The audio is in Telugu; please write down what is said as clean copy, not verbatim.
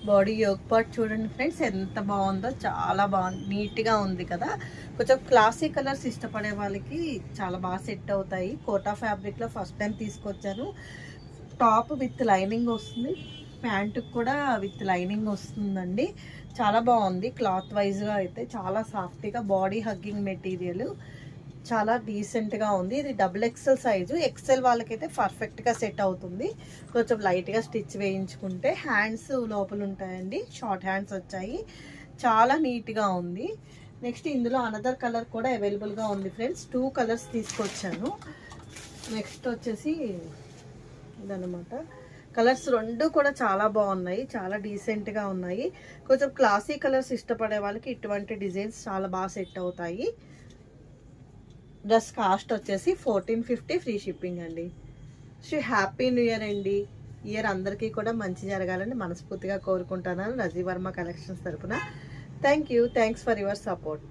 బాడీ యోగ్ పార్ట్ చూడండి ఫ్రెండ్స్, ఎంత బాగుందో, చాలా బాగుంది, నీట్గా ఉంది కదా. కొంచెం క్లాసీ కలర్స్ ఇష్టపడే వాళ్ళకి చాలా బాగా సెట్ అవుతాయి. కోటా ఫ్యాబ్రిక్లో ఫస్ట్ టైం తీసుకొచ్చాను. టాప్ విత్ లైనింగ్ వస్తుంది, ప్యాంటుకు కూడా విత్ లైనింగ్ వస్తుందండి. చాలా బాగుంది క్లాత్ వైజ్గా అయితే, చాలా సాఫ్ట్గా, బాడీ హగ్గింగ్ మెటీరియల్, చాలా డీసెంట్గా ఉంది. ఇది డబుల్ ఎక్సెల్ సైజు, ఎక్సెల్ వాళ్ళకైతే పర్ఫెక్ట్గా సెట్ అవుతుంది. కొంచెం లైట్గా స్టిచ్ వేయించుకుంటే. హ్యాండ్స్ లోపల ఉంటాయండి, షార్ట్ హ్యాండ్స్ వచ్చాయి, చాలా నీట్గా ఉంది. నెక్స్ట్ ఇందులో అనదర్ కలర్ కూడా అవైలబుల్గా ఉంది ఫ్రెండ్స్, 2 కలర్స్ తీసుకొచ్చాను. నెక్స్ట్ వచ్చేసి ఇదనమాట. కలర్స్ రెండు కూడా చాలా బాగున్నాయి, చాలా డీసెంట్గా ఉన్నాయి. కొంచెం క్లాసీ కలర్స్ ఇష్టపడే వాళ్ళకి ఇటువంటి డిజైన్స్ చాలా బాగా సెట్ అవుతాయి. డ్రెస్ కాస్ట్ వచ్చేసి 1450, ఫ్రీ షిప్పింగ్ అండి. సో హ్యాపీ న్యూ ఇయర్ అండి. ఇయర్ అందరికీ కూడా మంచి జరగాలని మనస్ఫూర్తిగా కోరుకుంటున్నాను రజీ వర్మ కలెక్షన్స్ తరపున. Thanks for your support.